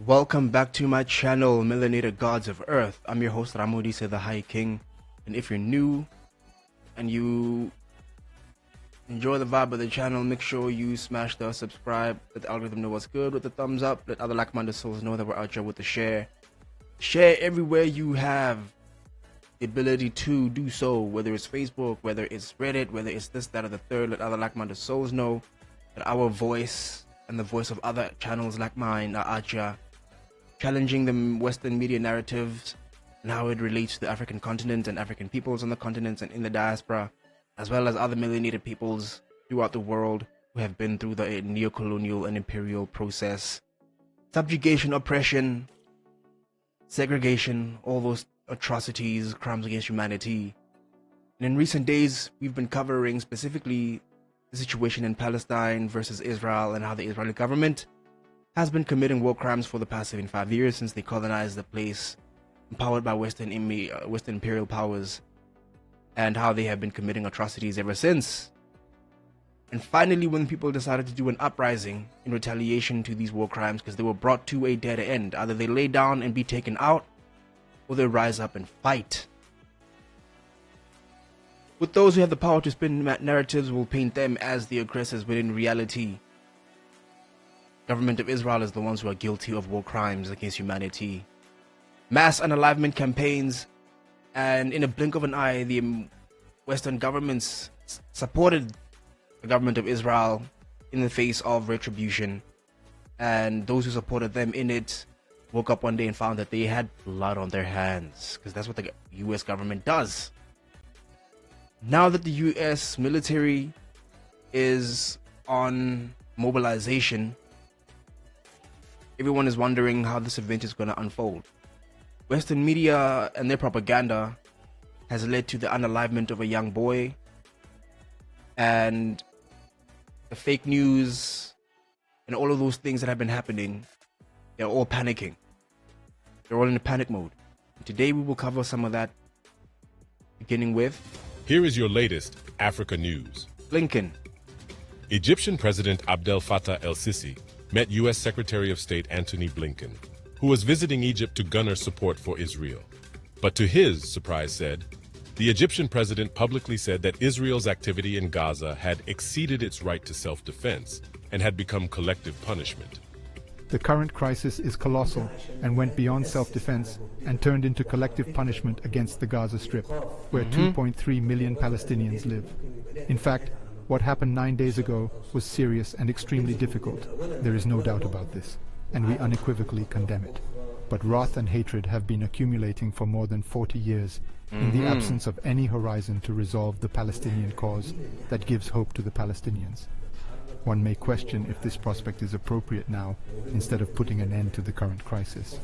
Welcome back to my channel, Melanated Gods of Earth. I'm your host, Ramodisa the High King. And if you're new and you enjoy the vibe of the channel, make sure you smash the subscribe, let the algorithm know what's good with the thumbs up, let other like-minded souls know that we're out here with the share. Share everywhere you have the ability to do so, whether it's Facebook, whether it's Reddit, whether it's this, that, or the third. Let other like-minded souls know that our voice and the voice of other channels like mine are out here challenging the Western media narratives and how it relates to the African continent and African peoples on the continents and in the diaspora, as well as other melanated peoples throughout the world who have been through the neo-colonial and imperial process. Subjugation, oppression, segregation, all those atrocities, crimes against humanity. And in recent days, we've been covering specifically the situation in Palestine versus Israel and how the Israeli government has been committing war crimes for the past 75 years since they colonized the place, empowered by Western imperial powers, and how they have been committing atrocities ever since. And finally, when people decided to do an uprising in retaliation to these war crimes because they were brought to a dead end, either they lay down and be taken out, or they rise up and fight. With those who have the power to spin narratives, will paint them as the aggressors, but in reality, government of Israel is the ones who are guilty of war crimes against humanity. Mass unalivement campaigns, and in a blink of an eye, the Western governments supported the government of Israel in the face of retribution. And those who supported them in it woke up one day and found that they had blood on their hands, because that's what the US government does. Now that the US military is on mobilization, everyone is wondering how this event is going to unfold. Western media and their propaganda has led to the unalivement of a young boy, and the fake news and all of those things that have been happening, they're all panicking. They're all in a panic mode. Today we will cover some of that, beginning with... Here is your latest Africa news. Blinken. Egyptian President Abdel Fattah el-Sisi met U.S. Secretary of State Antony Blinken, who was visiting Egypt to garner support for Israel. But to his surprise said, the Egyptian president publicly said that Israel's activity in Gaza had exceeded its right to self-defense and had become collective punishment. The current crisis is colossal and went beyond self-defense and turned into collective punishment against the Gaza Strip, where 2.3 million Palestinians live. In fact, what happened 9 days ago was serious and extremely difficult. There is no doubt about this, and we unequivocally condemn it. But wrath and hatred have been accumulating for more than 40 years in the absence of any horizon to resolve the Palestinian cause that gives hope to the Palestinians. One may question if this prospect is appropriate now, instead of putting an end to the current crisis.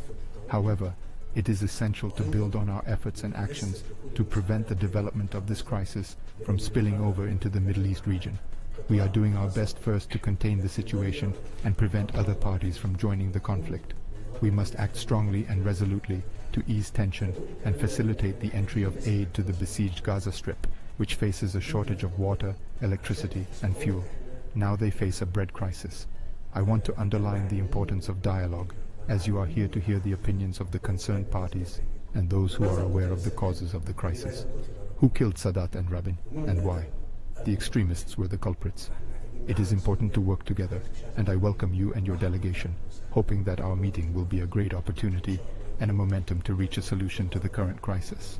However, it is essential to build on our efforts and actions to prevent the development of this crisis from spilling over into the Middle East region. We are doing our best first to contain the situation and prevent other parties from joining the conflict. We must act strongly and resolutely to ease tension and facilitate the entry of aid to the besieged Gaza Strip, which faces a shortage of water, electricity, and fuel. Now they face a bread crisis. I want to underline the importance of dialogue, as you are here to hear the opinions of the concerned parties and those who are aware of the causes of the crisis. Who killed Sadat and Rabin, and why? The extremists were the culprits. It is important to work together, and I welcome you and your delegation, hoping that our meeting will be a great opportunity and a momentum to reach a solution to the current crisis.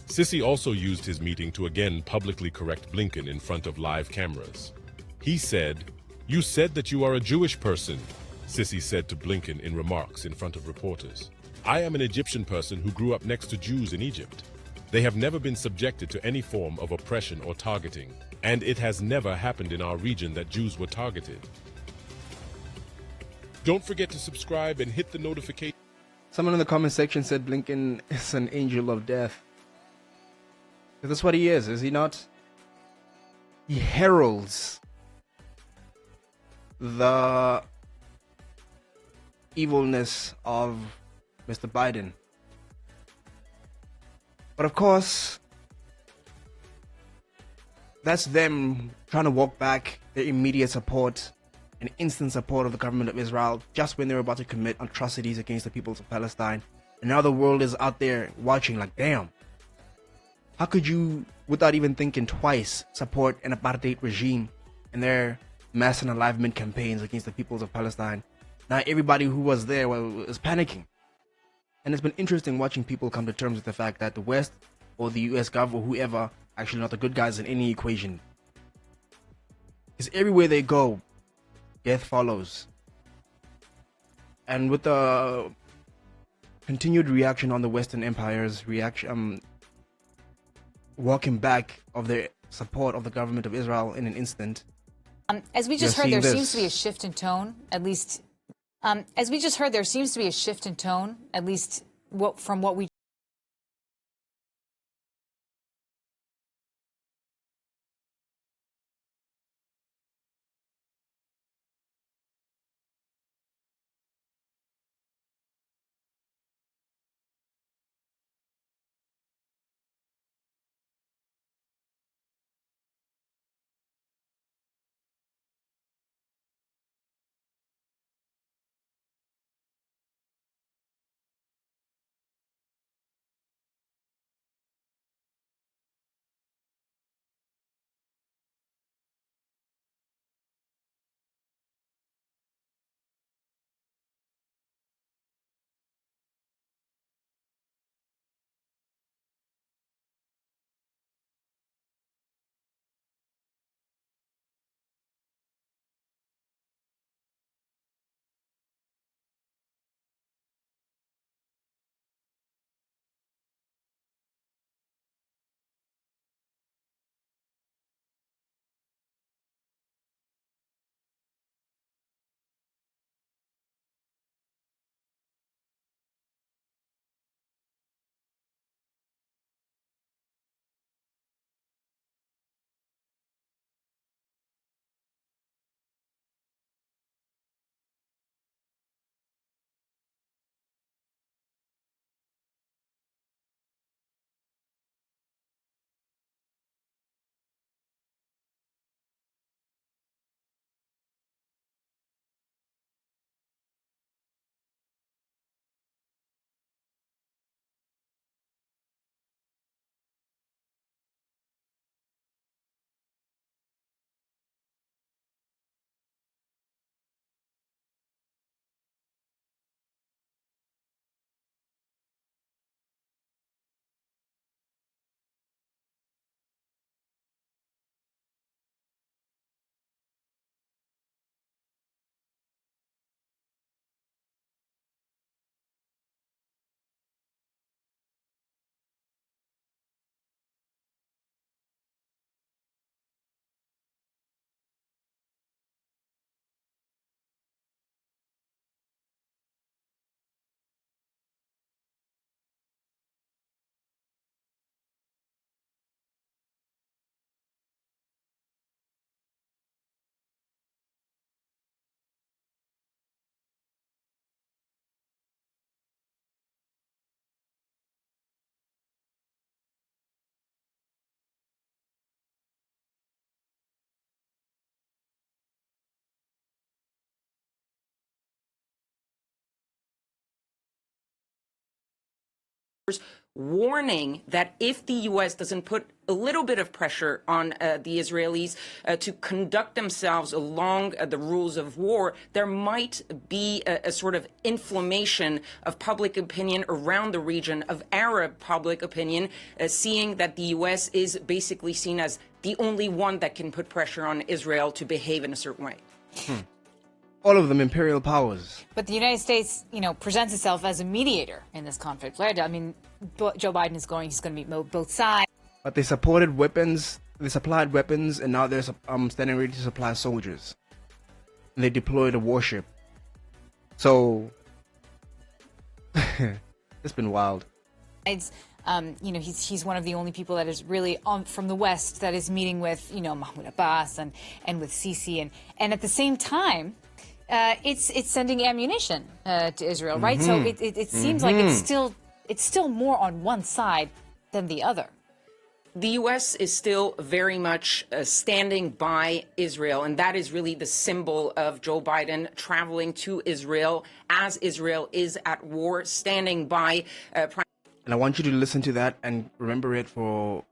Sisi also used his meeting to again publicly correct Blinken in front of live cameras. He said, "You said that you are a Jewish person," Sisi said to Blinken in remarks in front of reporters. "I am an Egyptian person who grew up next to Jews in Egypt. They have never been subjected to any form of oppression or targeting, and it has never happened in our region that Jews were targeted." Don't forget to subscribe and hit the notification. Someone in the comment section said Blinken is an angel of death. That's what he is he not? He heralds the evilness of Mr. Biden. But of course, that's them trying to walk back their immediate support and instant support of the government of Israel just when they were about to commit atrocities against the peoples of Palestine. And now the world is out there watching like, damn, how could you, without even thinking twice, support an apartheid regime and their mass unalivement campaigns against the peoples of Palestine? Now everybody who was there was panicking. And it's been interesting watching people come to terms with the fact that the West or the US government or whoever actually not the good guys in any equation. Because everywhere they go, death follows. And with the continued reaction on the Western empires, walking back of their support of the government of Israel in an instant. As we just heard, there seems to be a shift in tone, at least. As we just heard, there seems to be a shift in tone, at least from what we warning that if the U.S. doesn't put a little bit of pressure on the Israelis to conduct themselves along the rules of war, there might be a sort of inflammation of public opinion around the region, of Arab public opinion, seeing that the U.S. is basically seen as the only one that can put pressure on Israel to behave in a certain way. All of them imperial powers. But the United States, presents itself as a mediator in this conflict, right? I mean, Joe Biden he's going to meet both sides. But they supported weapons, they supplied weapons, and now they're standing ready to supply soldiers. And they deployed a warship. So, it's been wild. He's one of the only people that is really from the West that is meeting with, Mahmoud Abbas and with Sisi. And at the same time, it's sending ammunition to Israel, right? So it seems like it's still more on one side than the other. The U.S. is still very much standing by Israel, and that is really the symbol of Joe Biden traveling to Israel as Israel is at war, standing by And I want you to listen to that and remember it for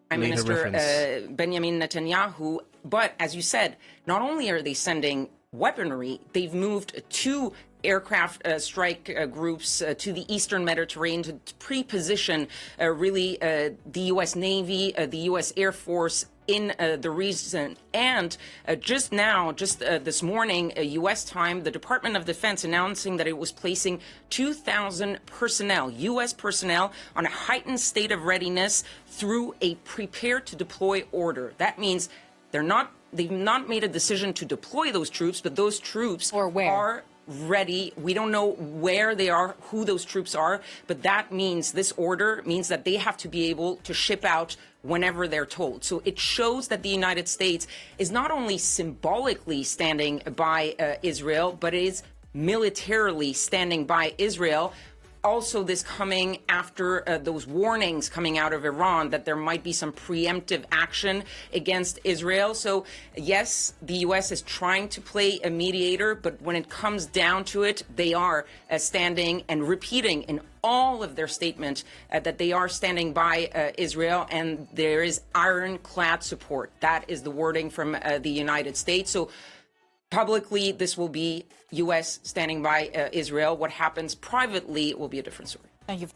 Prime later Minister reference. Benjamin Netanyahu. But as you said, not only are they sending weaponry, they've moved two aircraft strike groups to the Eastern Mediterranean to pre-position the U.S. Navy, the U.S. Air Force in the region. And just this morning, U.S. time, the Department of Defense announcing that it was placing 2,000 personnel, U.S. personnel, on a heightened state of readiness through a prepare to deploy order. That means they've not made a decision to deploy those troops, but those troops Or where? are ready. We don't know where they are, who those troops are, but that means this order means that they have to be able to ship out whenever they're told. So it shows that the United States is not only symbolically standing by Israel, but is militarily standing by Israel. Also, this coming after those warnings coming out of Iran that there might be some preemptive action against Israel. So, yes, the U.S. is trying to play a mediator, but when it comes down to it, they are standing and repeating in all of their statement that they are standing by Israel, and there is ironclad support. That is the wording from the United States. So, publicly, this will be U.S. standing by Israel. What happens privately will be a different story. Thank you.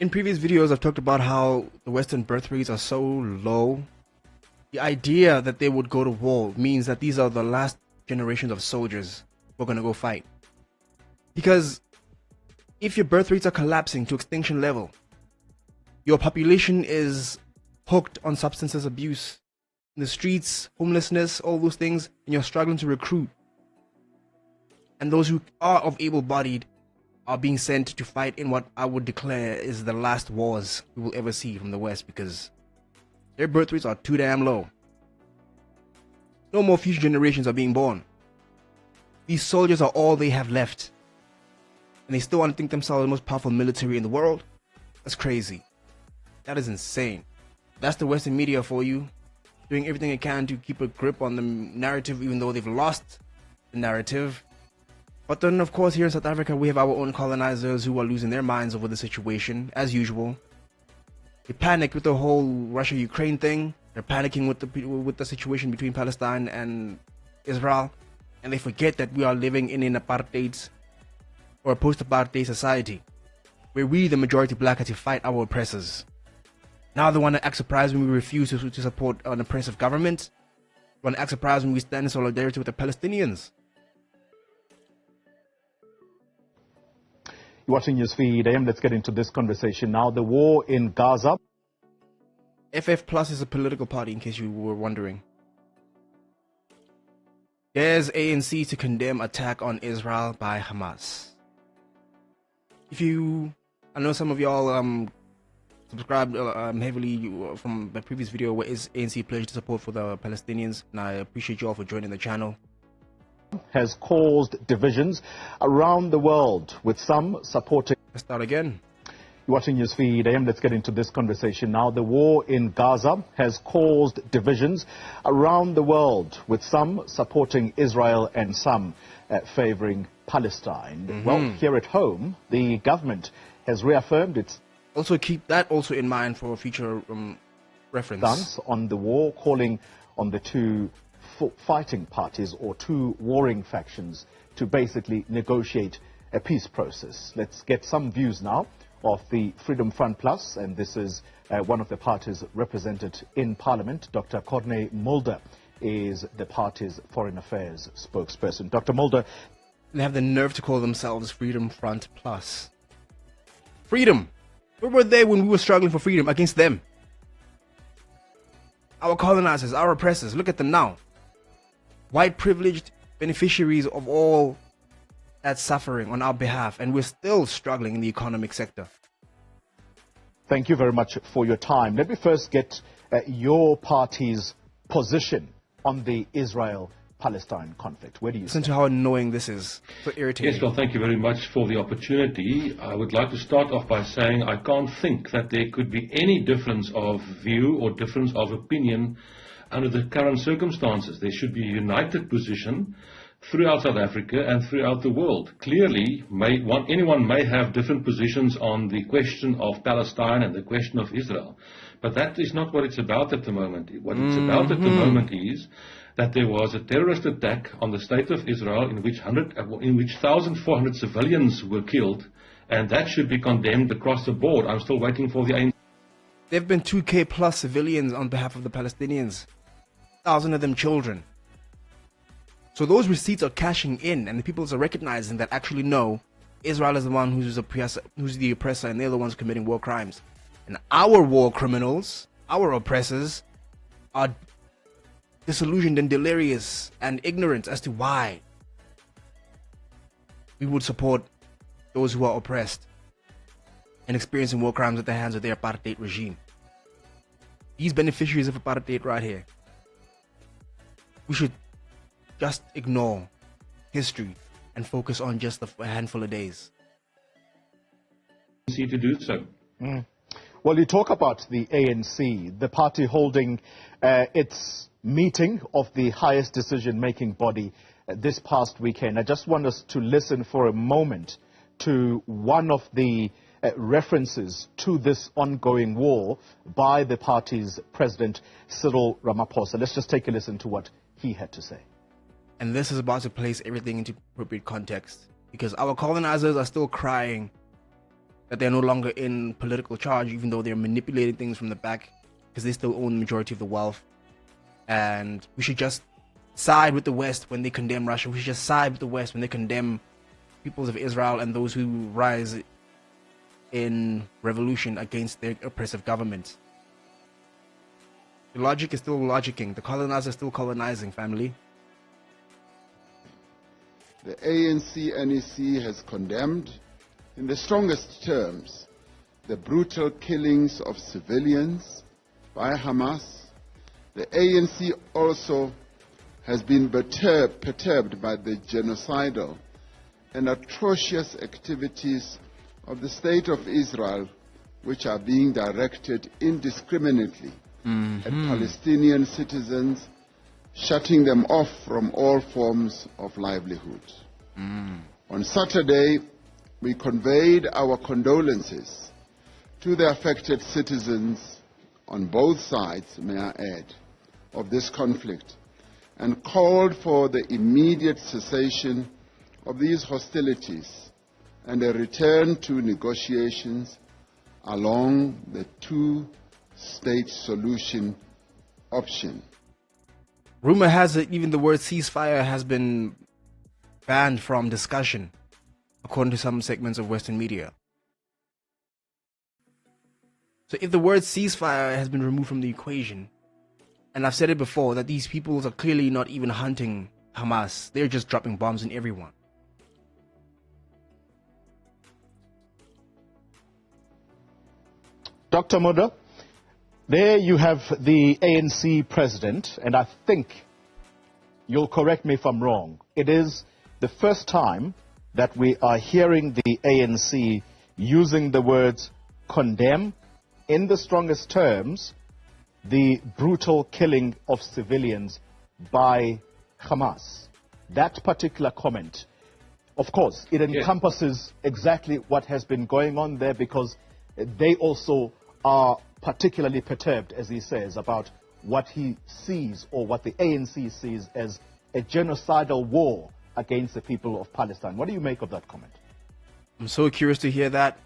In previous videos, I've talked about how the Western birth rates are so low. The idea that they would go to war means that these are the last generations of soldiers who are going to go fight. Because if your birth rates are collapsing to extinction level, your population is hooked on substances abuse, in the streets, homelessness, all those things, and you're struggling to recruit. And those who are of able-bodied are being sent to fight in what I would declare is the last wars we will ever see from the West, because their birth rates are too damn low. No more future generations are being born. These soldiers are all they have left. And they still want to think themselves the most powerful military in the world? That's crazy. That is insane. That's the Western media for you, doing everything it can to keep a grip on the narrative, even though they've lost the narrative. But then, of course, here in South Africa, we have our own colonizers who are losing their minds over the situation, as usual. They panicked with the whole Russia-Ukraine thing. They're panicking with the situation between Palestine and Israel. And they forget that we are living in an apartheid or a post-apartheid society, where we, the majority black, had to fight our oppressors. Now they want to act surprised when we refuse to support an oppressive government. They want to act surprised when we stand in solidarity with the Palestinians. You're watching Newsfeed AM. Let's get into this conversation now. The war in Gaza. FF Plus is a political party, in case you were wondering. There's ANC to condemn attack on Israel by Hamas. I know some of y'all subscribed heavily from the previous video where is ANC pledged support for the Palestinians, and I appreciate you all for joining the channel. Has caused divisions around the world, with some supporting. Let's start again. You're watching Newsfeed AM. Let's get into this conversation now. The war in Gaza has caused divisions around the world, with some supporting Israel and some favoring Palestine. Well, here at home, the government has reaffirmed its Also keep that also in mind for future reference. stance on the war, calling on the two fighting parties or two warring factions to basically negotiate a peace process. Let's get some views now of the Freedom Front Plus, and this is one of the parties represented in Parliament. Dr. Corne Mulder is the party's Foreign Affairs spokesperson. Dr. Mulder. They have the nerve to call themselves Freedom Front Plus. Freedom! Where were they when we were struggling for freedom against them? Our colonizers, our oppressors, look at them now. White privileged beneficiaries of all that suffering on our behalf, and we're still struggling in the economic sector. Thank you very much for your time. Let me first get your party's position on the Israel Israel-Palestine conflict? Where do you Listen stand? to how annoying this is. So irritating. Yes, well, thank you very much for the opportunity. I would like to start off by saying I can't think that there could be any difference of view or difference of opinion under the current circumstances. There should be a united position throughout South Africa and throughout the world. Clearly, anyone may have different positions on the question of Palestine and the question of Israel, but that is not what it's about at the moment. What it's about at the moment is that there was a terrorist attack on the state of Israel in which 1,400 civilians were killed, and that should be condemned across the board. I'm still waiting for the ANC. There have been 2K plus civilians on behalf of the Palestinians. 1,000 of them children. So those receipts are cashing in, and the people are recognizing that actually no, Israel is the one who's the oppressor, and they're the ones committing war crimes. And our war criminals, our oppressors, are disillusioned and delirious and ignorant as to why we would support those who are oppressed and experiencing war crimes at the hands of their apartheid regime. These beneficiaries of apartheid right here. We should just ignore history and focus on just a handful of days. To do so. Well, you talk about the ANC, the party holding its meeting of the highest decision-making body this past weekend. I just want us to listen for a moment to one of the references to this ongoing war by the party's president, Cyril Ramaphosa. Let's just take a listen to what he had to say. And this is about to place everything into appropriate context, because our colonizers are still crying that they're no longer in political charge, even though they're manipulating things from the back, because they still own the majority of the wealth. And we should just side with the West when they condemn Russia. We should just side with the West when they condemn peoples of Israel and those who rise in revolution against their oppressive governments. The logic is still logicking. The colonizers are still colonizing, family. The ANC-NEC has condemned in the strongest terms the brutal killings of civilians by Hamas. The ANC also has been perturbed by the genocidal and atrocious activities of the State of Israel, which are being directed indiscriminately at Palestinian citizens, shutting them off from all forms of livelihood. On Saturday, we conveyed our condolences to the affected citizens on both sides, may I add, of this conflict, and called for the immediate cessation of these hostilities and a return to negotiations along the two-state solution option. Rumor has it even the word ceasefire has been banned from discussion, according to some segments of Western media. So if the word ceasefire has been removed from the equation, and I've said it before, that these peoples are clearly not even hunting Hamas, they're just dropping bombs on everyone. Dr. Muda, there you have the ANC president, and I think, you'll correct me if I'm wrong, it is the first time that we are hearing the ANC using the words condemn in the strongest terms the brutal killing of civilians by Hamas. That particular comment, of course, it encompasses exactly what has been going on there, because they also are particularly perturbed, as he says, about what he sees, or what the ANC sees, as a genocidal war against the people of Palestine. What do you make of that comment? I'm so curious to hear that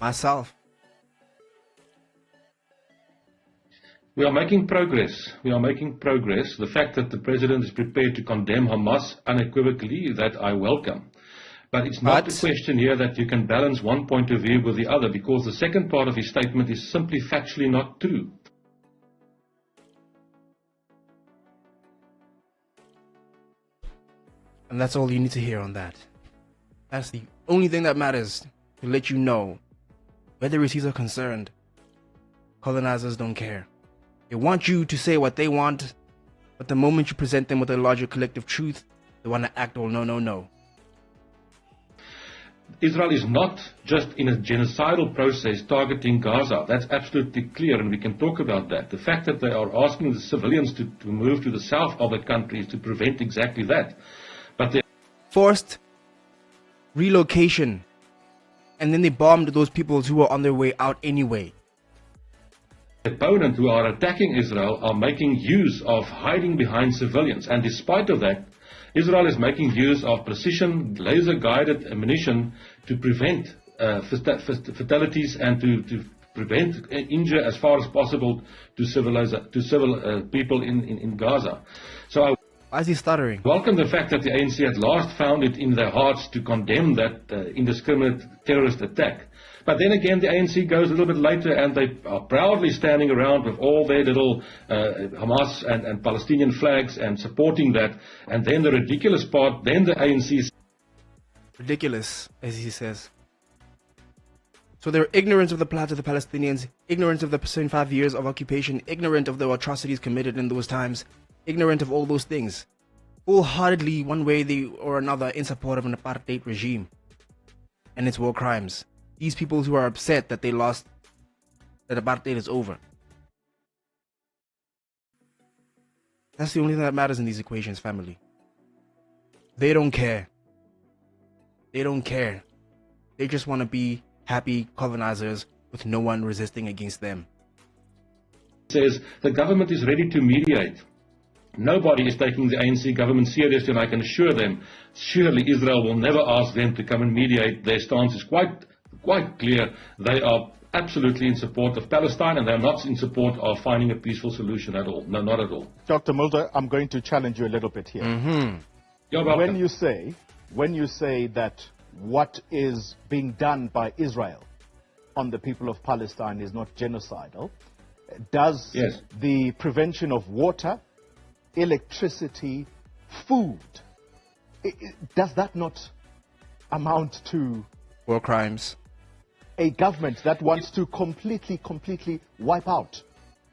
myself. We are making progress. We are making progress. The fact that the president is prepared to condemn Hamas unequivocally, that I welcome. But it's not a question here that you can balance one point of view with the other, because the second part of his statement is simply factually not true. And that's all you need to hear on that. That's the only thing that matters, to let you know where the receipts are concerned. Colonizers don't care. They want you to say what they want, But the moment you present them with a larger collective truth, they want to act all no, no, no. Israel is not just in a genocidal process targeting Gaza. That's absolutely clear, and we can talk about that. The fact that they are asking the civilians to move to the south of the country is to prevent exactly that. But they Forced relocation. And then they bombed those people who were on their way out anyway. opponent who are attacking Israel are making use of hiding behind civilians. And despite of that, Israel is making use of precision laser-guided ammunition to prevent fatalities and to prevent injury as far as possible to civil people in Gaza. So Why is he stuttering? I welcome the fact that the ANC at last found it in their hearts to condemn that indiscriminate terrorist attack. But then again, the ANC goes a little bit later and they are proudly standing around with all their little Hamas and Palestinian flags and supporting that. And then the ridiculous part, then the ANC... Ridiculous, as he says. So they're ignorant of the plight of the Palestinians, ignorant of the 75 years of occupation, ignorant of the atrocities committed in those times, ignorant of all those things. Wholeheartedly, one way or another, in support of an apartheid regime and its war crimes. These people who are upset that they lost, that apartheid is over. That's the only thing that matters in these equations, family. They don't care. They don't care. They just want to be happy colonizers with no one resisting against them. Says the government is ready to mediate. Nobody is taking the ANC government seriously, and I can assure them, surely Israel will never ask them to come and mediate. Their stance is quite clear. They are absolutely in support of Palestine, and they're not in support of finding a peaceful solution at all. No, not at all. Dr. Mulder, I'm going to challenge you a little bit here. You're welcome. When you say that what is being done by Israel on the people of Palestine is not genocidal, does the prevention of water, electricity, food, does that not amount to war crimes? A government that wants to completely wipe out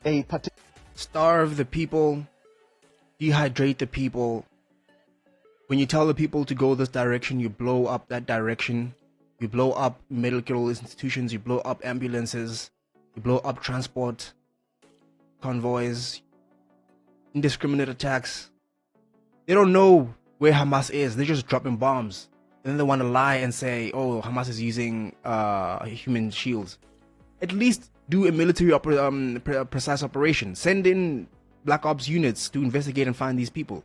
a particular... Starve the people, dehydrate the people. When you tell the people to go this direction, you blow up that direction. You blow up medical institutions, you blow up ambulances, you blow up transport convoys, indiscriminate attacks. They don't know where Hamas is. They're just dropping bombs. And then they want to lie and say, oh, Hamas is using human shields. At least do a military precise operation. Send in Black Ops units to investigate and find these people,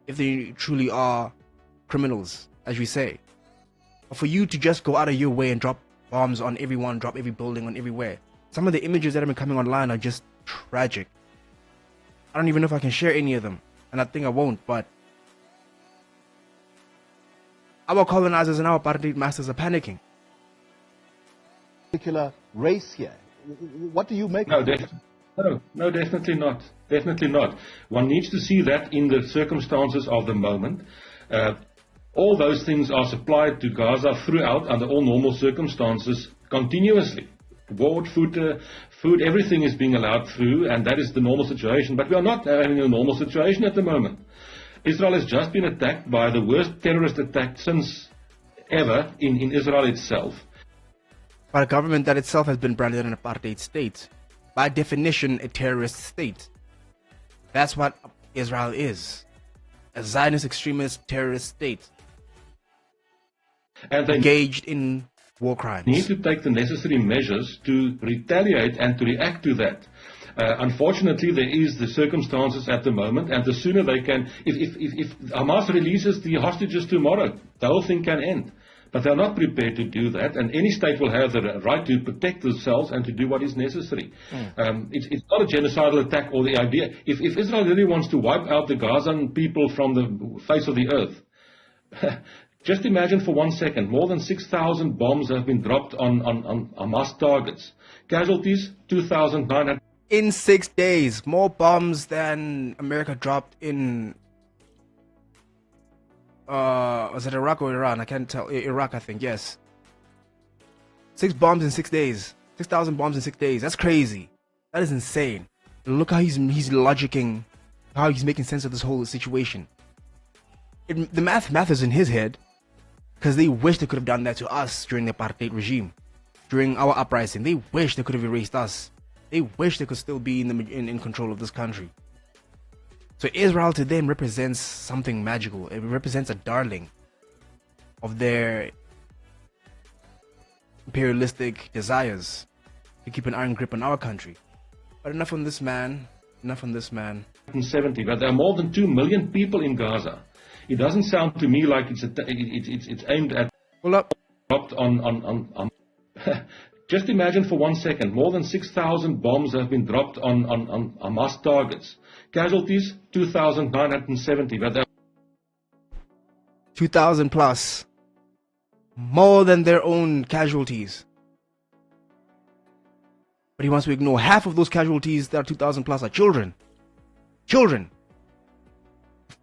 if they truly are criminals, as we say. But for you to just go out of your way and drop bombs on everyone, drop every building on everywhere. Some of the images that have been coming online are just tragic. I don't even know if I can share any of them, and I think I won't, but our colonizers and our apartheid masters are panicking. Particular race here. What do you make No, of it? No, definitely not. Definitely not. One needs to see that in the circumstances of the moment. All those things are supplied to Gaza throughout, under all normal circumstances, continuously. Water, food, everything is being allowed through, and that is the normal situation. But we are not having a normal situation at the moment. Israel has just been attacked by the worst terrorist attack since ever in Israel itself. By a government that itself has been branded an apartheid state. By definition, a terrorist state. That's what Israel is. A Zionist extremist terrorist state. And they engaged in war crimes. Need to take the necessary measures to retaliate and to react to that. Unfortunately, there is the circumstances at the moment, and the sooner they can, if Hamas releases the hostages tomorrow, the whole thing can end. But they're not prepared to do that, and any state will have the right to protect themselves and to do what is necessary. It's not a genocidal attack or the idea. If Israel really wants to wipe out the Gazan people from the face of the earth, just imagine for 1 second, more than 6,000 bombs have been dropped on Hamas targets. Casualties, 2,900. In 6 days, more bombs than America dropped in, was it Iraq or Iran? I can't tell. Iraq, I think, yes. 6 bombs in 6 days. 6,000 bombs in 6 days. That's crazy. That is insane. Look how he's logicking how he's making sense of this whole situation. The math is in his head, because they wish they could have done that to us during the apartheid regime, during our uprising. They wish they could have erased us. They wish they could still be in control of this country. So Israel to them represents something magical. It represents a darling of their imperialistic desires to keep an iron grip on our country. But enough on this man. Enough on this man. 70, but there are more than 2 million people in Gaza. It doesn't sound to me like it's aimed at. Hold up. Dropped on Just imagine for 1 second, more than 6,000 bombs have been dropped on Hamas targets. Casualties, 2,970. But 2,000 plus. More than their own casualties. But he wants to ignore half of those casualties that are 2,000 plus are children. Children.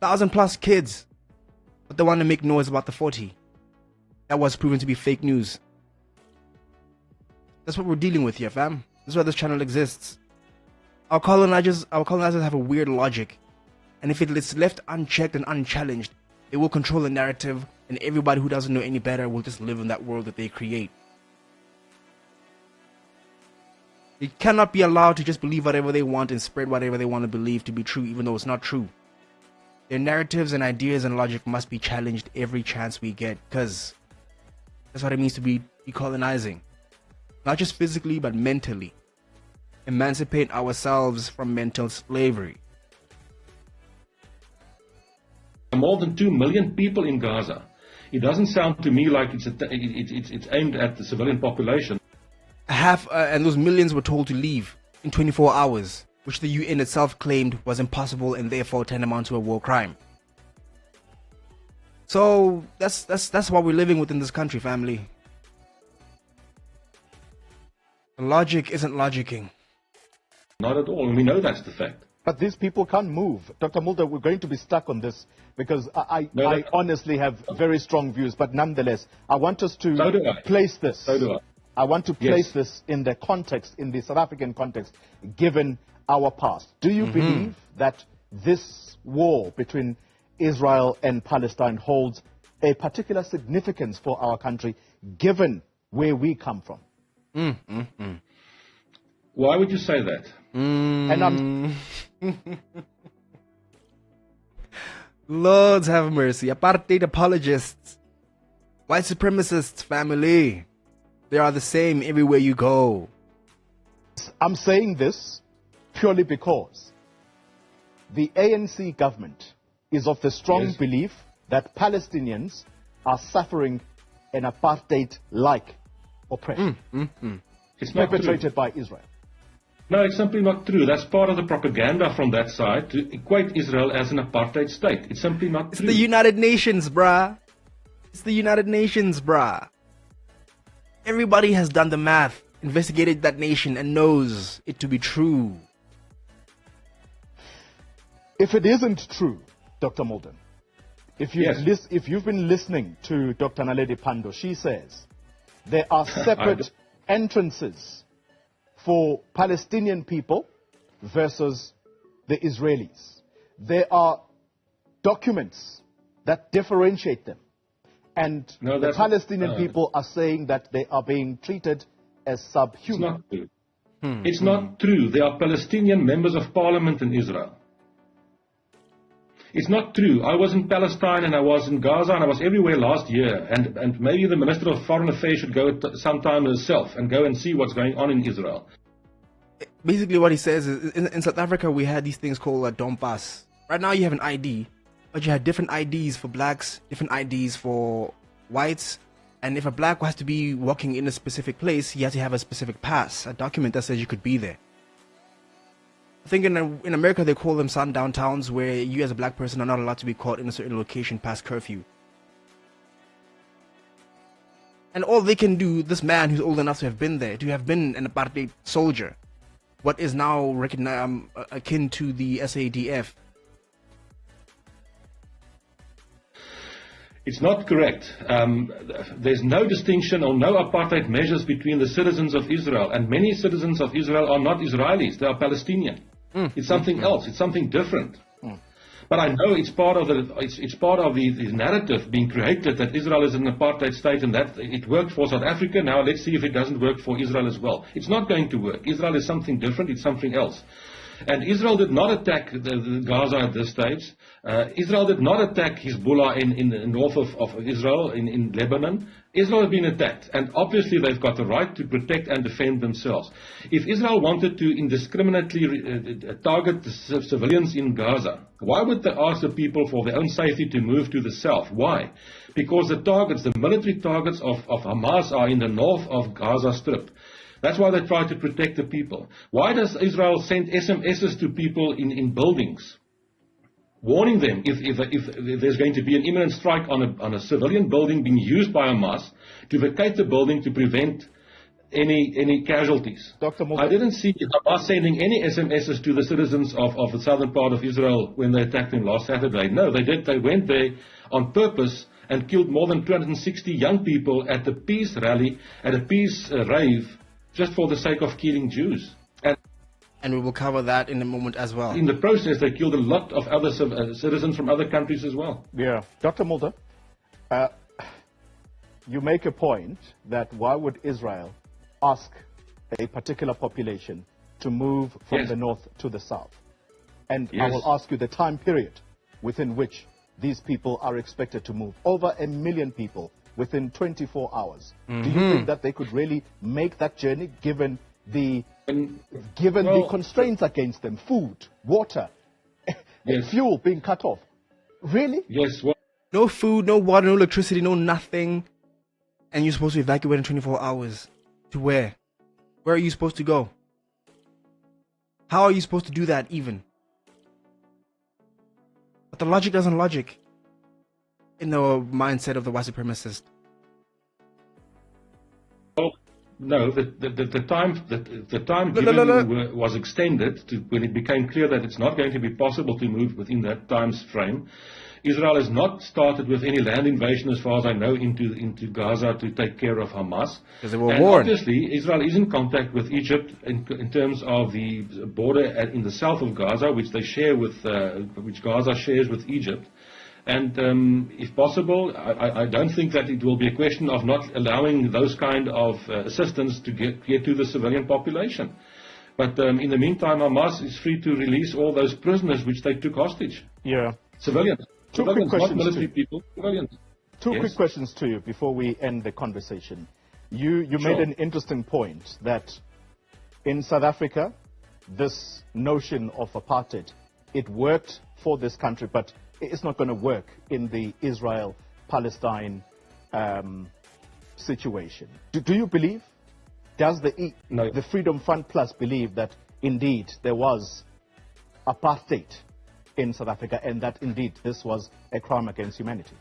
1,000 plus kids. But they want to make noise about the 40. That was proven to be fake news. That's what we're dealing with here, fam. That's why this channel exists. Our colonizers have a weird logic. And if it's left unchecked and unchallenged, it will control the narrative, and everybody who doesn't know any better will just live in that world that they create. They cannot be allowed to just believe whatever they want and spread whatever they want to believe to be true, even though it's not true. Their narratives and ideas and logic must be challenged every chance we get, because that's what it means to be decolonizing. Not just physically, but mentally. Emancipate ourselves from mental slavery. more than 2 million people in Gaza. It doesn't sound to me like it's aimed at the civilian population. And those millions were told to leave in 24 hours, which the UN itself claimed was impossible and therefore tantamount to a war crime. So that's what we're living with in this country, family. Logic isn't logicking. Not at all, and we know that's the fact. But these people can't move. Dr. Mulder, we're going to be stuck on this because I honestly have very strong views. But nonetheless, I want us to place this. So do I. I want to place this in the context, in the South African context, given our past. Do you believe that this war between Israel and Palestine holds a particular significance for our country, given where we come from? Why would you say that? And I'm... Lord have mercy. Apartheid apologists. White supremacists, family. They are the same everywhere you go. I'm saying this purely because the ANC government is of the strong belief that Palestinians are suffering an apartheid-like oppression. It's not perpetrated by Israel. No, it's simply not true. That's part of the propaganda from that side to equate Israel as an apartheid state. It's simply not true. It's the United Nations, bruh. It's the United Nations, bruh. Everybody has done the math, investigated that nation, and knows it to be true. If it isn't true, Dr. Molden, if you've been listening to Dr. Naledi Pandor, she says there are separate entrances for Palestinian people versus the Israelis. There are documents that differentiate them. And the Palestinian people are saying that they are being treated as subhuman. It's not true. It's not true. There are Palestinian members of parliament in Israel. It's not true. I was in Palestine and I was in Gaza and I was everywhere last year. And maybe the Minister of Foreign Affairs should go sometime herself and go and see what's going on in Israel. Basically what he says is, in South Africa we had these things called Dompas. Right now you have an ID, but you had different IDs for blacks, different IDs for whites, and if a black has to be walking in a specific place, he has to have a specific pass, a document that says you could be there. I think in America they call them sundown towns, where you as a black person are not allowed to be caught in a certain location past curfew. And all they can do, this man who's old enough to have been there, to have been an apartheid soldier, what is now recognized akin to the SADF. It's not correct. There's no distinction or no apartheid measures between the citizens of Israel, and many citizens of Israel are not Israelis, they are Palestinian. It's something else, it's something different. But I know it's part of the narrative being created that Israel is an apartheid state and that it worked for South Africa. Now let's see if it doesn't work for Israel as well. It's not going to work. Israel is something different. It's something else. And Israel did not attack the Gaza at this stage. Israel did not attack Hezbollah in the north of Israel, in Lebanon. Israel has been attacked, and obviously they've got the right to protect and defend themselves. If Israel wanted to indiscriminately target the civilians in Gaza, why would they ask the people for their own safety to move to the south? Why? Because the military targets of Hamas are in the north of Gaza Strip. That's why they try to protect the people. Why does Israel send SMSs to people in buildings, warning them if there's going to be an imminent strike on a civilian building being used by Hamas, to vacate the building to prevent any casualties? Dr. Mulder. I didn't see Hamas sending any SMSs to the citizens of the southern part of Israel when they attacked them last Saturday. No, they did. They went there on purpose and killed more than 260 young people at a peace rally, at a peace rave, just for the sake of killing Jews. And we will cover that in a moment as well. In the process, they killed a lot of other citizens from other countries as well. Yeah. Dr. Mulder, you make a point that why would Israel ask a particular population to move from the north to the south? And I will ask you the time period within which these people are expected to move. Over 1 million people within 24 hours. Do you think that they could really make that journey given the constraints against them? Food, water, fuel being cut off. Really? Yes. Well, No food, no water, no electricity, no nothing. And you're supposed to evacuate in 24 hours. To where? Where are you supposed to go? How are you supposed to do that even? But the logic doesn't logic in the mindset of the white supremacist. no, the time given was extended to when it became clear that it's not going to be possible to move within that time frame. Israel has not started with any land invasion, as far as I know, into Gaza to take care of Hamas. Because they were warned. Obviously, Israel is in contact with Egypt in terms of the border in the south of Gaza, which they share with, which Gaza shares with Egypt. And if possible, I don't think that it will be a question of not allowing those kind of assistance to get to the civilian population. But in the meantime, Hamas is free to release all those prisoners which they took hostage. Yeah. Civilians. Two quick questions. Not military people, civilians. Two quick questions to you before we end the conversation. You made an interesting point that in South Africa, this notion of apartheid, it worked for this country, but it's not going to work in the Israel-Palestine situation. Do you believe? Does the Freedom Front Plus believe that indeed there was apartheid in South Africa and that indeed this was a crime against humanity?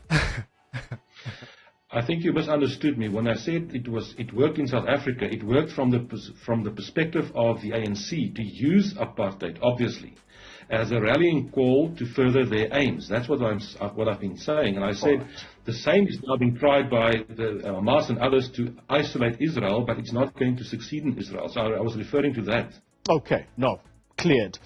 I think you misunderstood me. When I said it worked in South Africa, it worked from the perspective of the ANC to use apartheid, obviously, as a rallying call to further their aims. That's what I've been saying. And I said the same is now being tried by the Hamas and others to isolate Israel, but it's not going to succeed in Israel. So I was referring to that. Okay, no, cleared.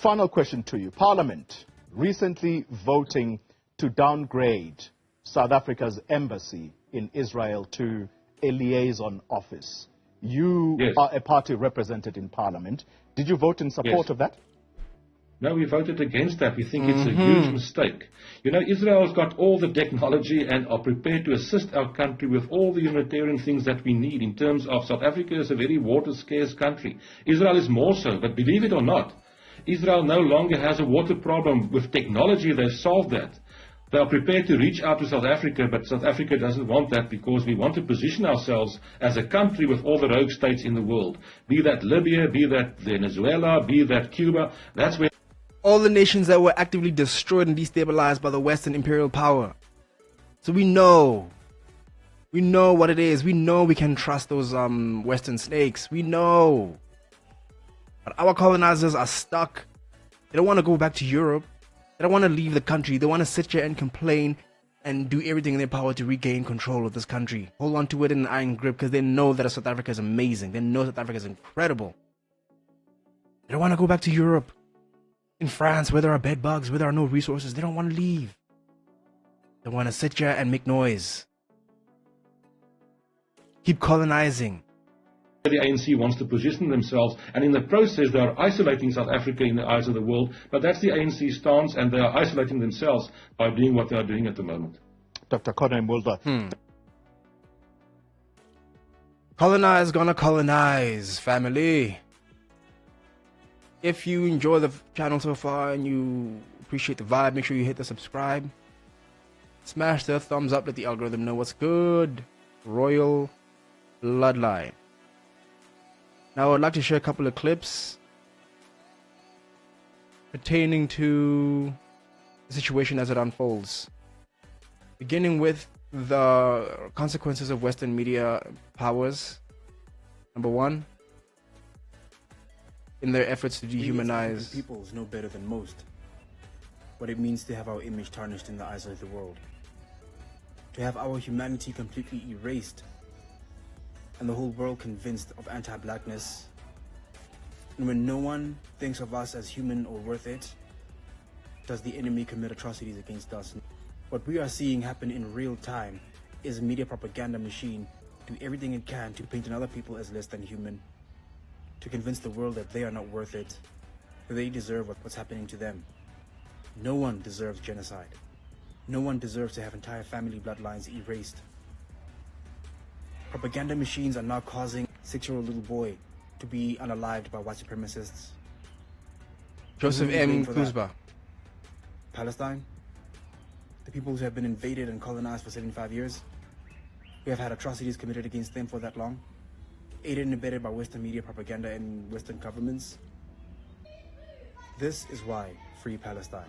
Final question to you. Parliament recently voting to downgrade South Africa's embassy in Israel to a liaison office. You are a party represented in Parliament. Did you vote in support of that? No, we voted against that. We think it's a huge mistake. You know, Israel's got all the technology and are prepared to assist our country with all the humanitarian things that we need in terms of South Africa is a very water-scarce country. Israel is more so, but believe it or not, Israel no longer has a water problem. With technology, they've solved that. They are prepared to reach out to South Africa, but South Africa doesn't want that because we want to position ourselves as a country with all the rogue states in the world. Be that Libya, be that Venezuela, be that Cuba. That's where all the nations that were actively destroyed and destabilized by the Western imperial power. So we know what it is. We know we can trust those Western snakes. We know. But our colonizers are stuck. They don't want to go back to Europe. They don't want to leave the country. They want to sit here and complain and do everything in their power to regain control of this country. Hold on to it in an iron grip because they know that South Africa is amazing. They know South Africa is incredible. They don't want to go back to Europe. In France, where there are bed bugs, where there are no resources, they don't want to leave. They want to sit here and make noise. Keep colonizing. The ANC wants to position themselves, and in the process they are isolating South Africa in the eyes of the world, but that's the ANC stance, and they are isolating themselves by doing what they are doing at the moment. Dr. Conor Mulder. Colonize gonna colonize, family. If you enjoy the channel so far and you appreciate the vibe, make sure you hit the subscribe. Smash the thumbs up, let the algorithm know what's good. Royal Bloodline. Now I'd like to share a couple of clips pertaining to the situation as it unfolds. Beginning with the consequences of Western media powers. Number one, in their efforts to dehumanize peoples know better than most what it means to have our image tarnished in the eyes of the world, to have our humanity completely erased, and the whole world convinced of anti-blackness. And when no one thinks of us as human or worth it, does the enemy commit atrocities against us. What we are seeing happen in real time is a media propaganda machine do everything it can to paint another people as less than human, to convince the world that they are not worth it, that they deserve what's happening to them. No one deserves genocide. No one deserves to have entire family bloodlines erased. Propaganda machines are now causing a 6-year-old little boy to be unalived by white supremacists. Joseph Who are we M. paying for that? Kuzba. Palestine? The people who have been invaded and colonized for 75 years? Who have had atrocities committed against them for that long? Aided and abetted by Western media propaganda and Western governments? This is why Free Palestine.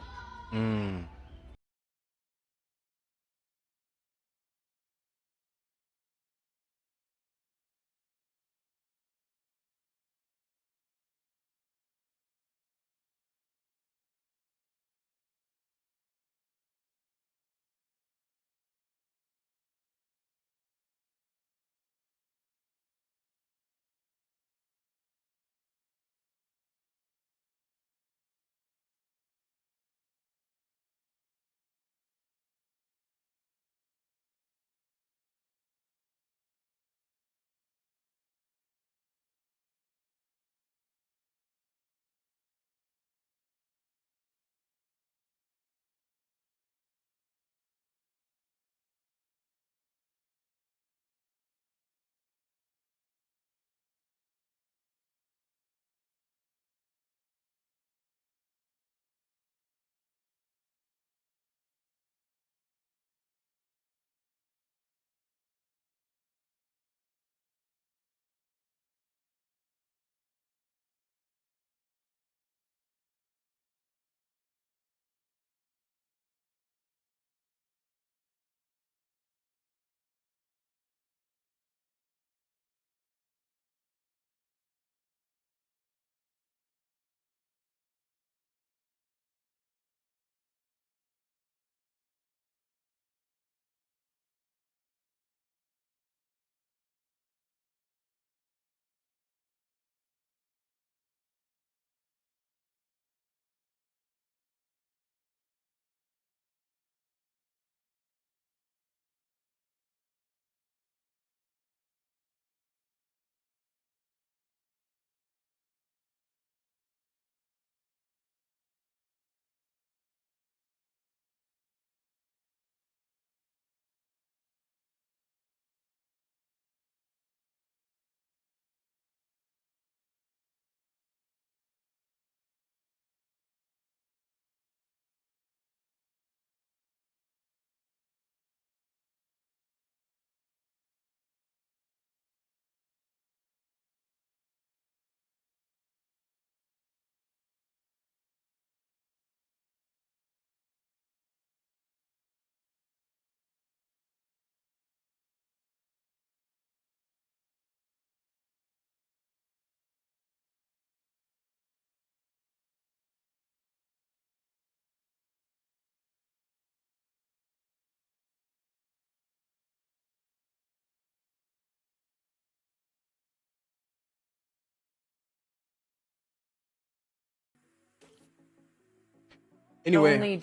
Anyway,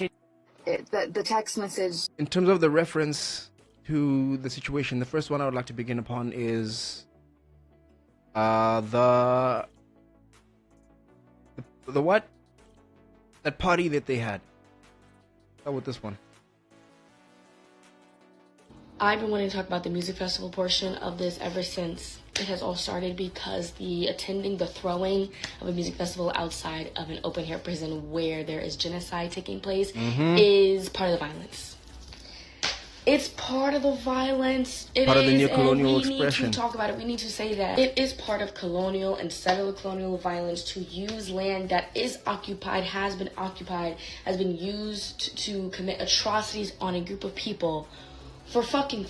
the text message. In terms of the reference to the situation, the first one I would like to begin upon is the what? That party that they had. Start with this one. I've been wanting to talk about the music festival portion of this ever since it has all started, because the throwing of a music festival outside of an open air prison where there is genocide taking place is part of the violence. It's part of the violence. It part is, of the neo-colonial expression. We need to talk about it. We need to say that it is part of colonial and settler colonial violence to use land that is occupied, has been used to commit atrocities on a group of people for fun,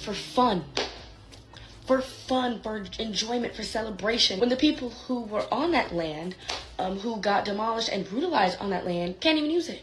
for enjoyment, for celebration. When the people who were on that land, who got demolished and brutalized on that land, can't even use it.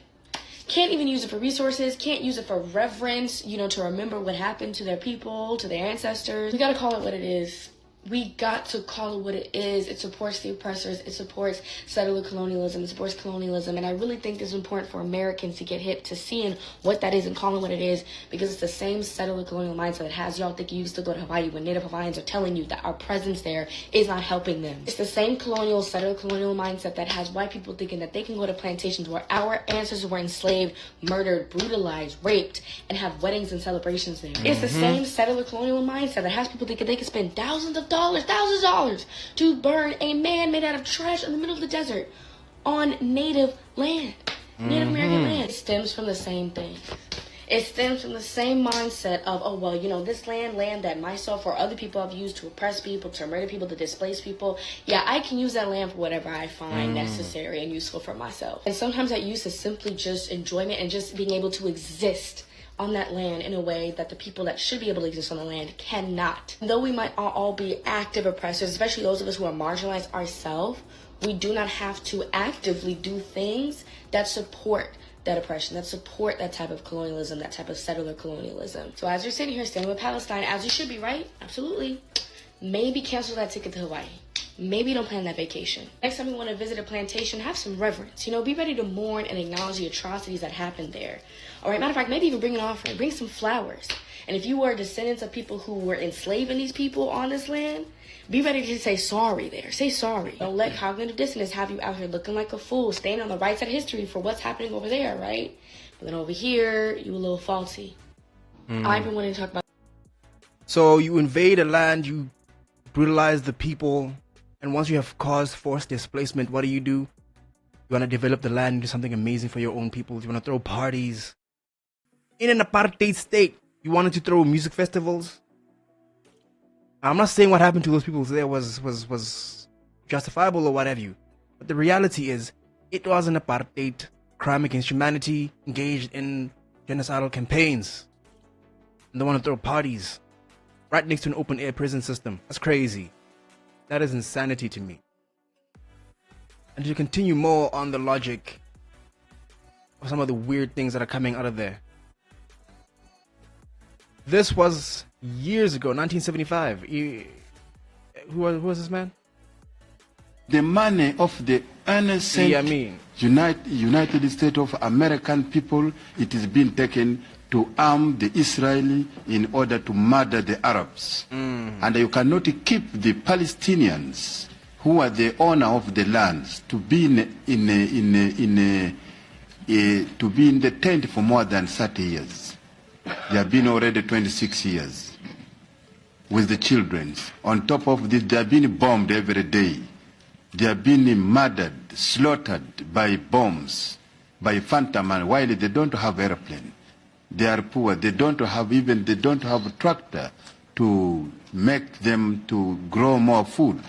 Can't even use it for resources, can't use it for reverence, to remember what happened to their people, to their ancestors. We gotta call it what it is. We got to call it what it is. It supports the oppressors. It supports settler colonialism. It supports colonialism. And I really think it's important for Americans to get hip to seeing what that is and calling what it is, because it's the same settler colonial mindset that has y'all thinking you can still go to Hawaii when Native Hawaiians are telling you that our presence there is not helping them. It's the same colonial, settler colonial mindset that has white people thinking that they can go to plantations where our ancestors were enslaved, murdered, brutalized, raped, and have weddings and celebrations there. It's the same settler colonial mindset that has people thinking they can spend thousands of dollars to burn a man made out of trash in the middle of the desert on Native land, Native American land. It stems from the same thing. It stems from the same mindset of, this land that myself or other people have used to oppress people, to murder people, to displace people. Yeah, I can use that land for whatever I find necessary and useful for myself. And sometimes that use is simply just enjoyment and just being able to exist on that land in a way that the people that should be able to exist on the land cannot. Though we might all be active oppressors, especially those of us who are marginalized ourselves, we do not have to actively do things that support that oppression, that support that type of colonialism, that type of settler colonialism. So as you're sitting here standing with Palestine, as you should be, right? Absolutely. Maybe cancel that ticket to Hawaii. Maybe don't plan that vacation. Next time you want to visit a plantation, have some reverence. Be ready to mourn and acknowledge the atrocities that happened there. All right, matter of fact, maybe even bring an offering, bring some flowers. And if you are descendants of people who were enslaving these people on this land, be ready to say sorry there. Say sorry. Don't let cognitive dissonance have you out here looking like a fool, staying on the right side of history for what's happening over there, right? But then over here, you a little faulty. I've been wanting to talk about... So you invade a land, you brutalize the people, and once you have caused forced displacement, what do? You want to develop the land into something amazing for your own people. You want to throw parties. In an apartheid state, you wanted to throw music festivals. I'm not saying what happened to those people there was justifiable or what have you. But the reality is, it was an apartheid, crime against humanity, engaged in genocidal campaigns. And they want to throw parties right next to an open air prison system. That's crazy. That is insanity to me. And to continue more on the logic of some of the weird things that are coming out of there. This was years ago, 1975. Who was this man? The money of the innocent United States of American people, it is being taken to arm the Israeli in order to murder the Arabs. And you cannot keep the Palestinians, who are the owner of the lands, to be in the tent for more than 30 years. They have been already 26 years with the children. On top of this, they are being bombed every day. They are being murdered, slaughtered by bombs, by phantom, and while they don't have airplane. They are poor. They don't have a tractor to make them to grow more food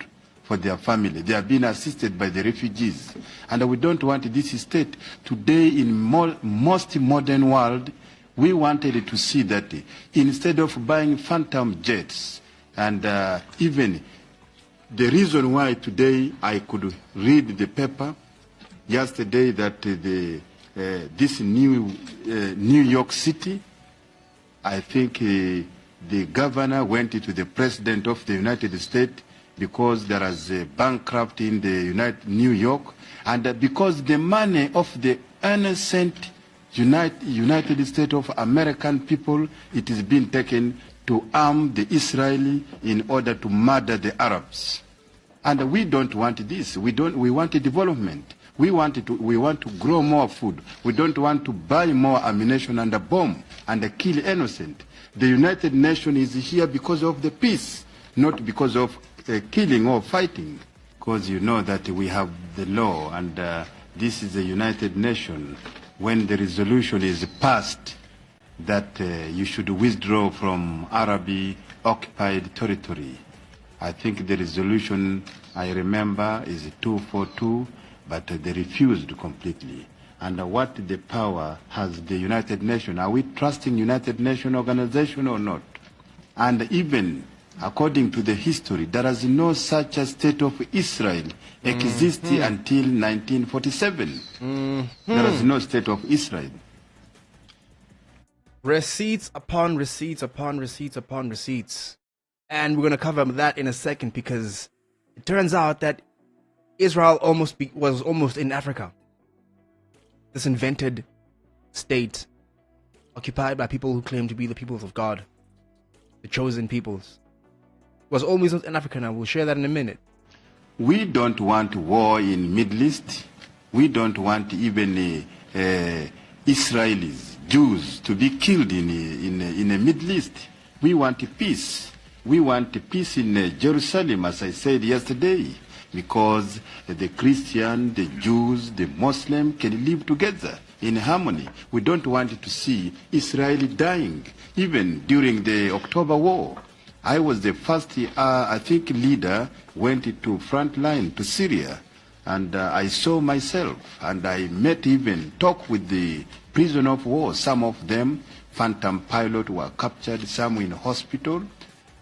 for their family. They are being assisted by the refugees. And we don't want this state. Today, in most modern world, we wanted to see that instead of buying phantom jets, and even the reason why today I could read the paper yesterday that this New York City, I think the governor went to the president of the United States because there is a bankrupt in the New York, and because the money of the innocent United States of American people, it is being taken to arm the Israeli in order to murder the Arabs. And we don't want this. We want a development. We want to grow more food. We don't want to buy more ammunition and a bomb and kill innocent. The United Nations is here because of the peace, not because of killing or fighting. Because you know that we have the law, and this is the United Nations. When the resolution is passed that you should withdraw from Arab-occupied territory, I think the resolution, I remember, is 242, but they refused completely. And what the power has the United Nations? Are we trusting United Nations organization or not? And even according to the history, there is no such a state of Israel existed until 1947. There is no state of Israel. Receipts upon receipts upon receipts upon receipts. And we're going to cover that in a second, because it turns out that Israel was almost in Africa. This invented state occupied by people who claim to be the peoples of God, the chosen peoples, was always in Africa. Now we'll share that in a minute. We don't want war in Middle East. We don't want even Israelis, Jews, to be killed in the Middle East. We want peace. We want peace in Jerusalem, as I said yesterday, because the Christian, the Jews, the Muslim can live together in harmony. We don't want to see Israel dying, even during the October War. I was the first, I think, leader went to front line to Syria, and I saw myself, and I met, even talk with the prisoners of war. Some of them, phantom pilots, were captured, some in hospital.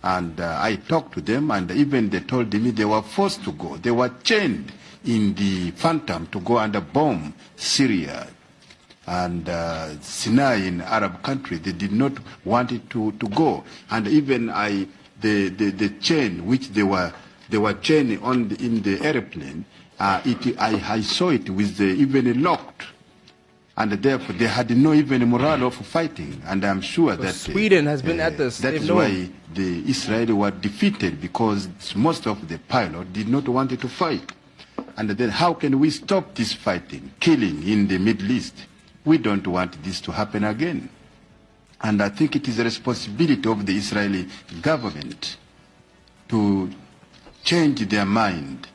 And I talked to them, and even they told me they were forced to go. They were chained in the Phantom to go and bomb Syria and Sinai in Arab country. They did not want it to go. And even the chain which they were chained in the airplane, I saw it with even locked. And therefore, they had no even morale of fighting. And I'm sure that Sweden has been at this. That is why the Israelis were defeated, because most of the pilots did not want to fight. And then how can we stop this fighting, killing in the Middle East? We don't want this to happen again. And I think it is a responsibility of the Israeli government to change their mind,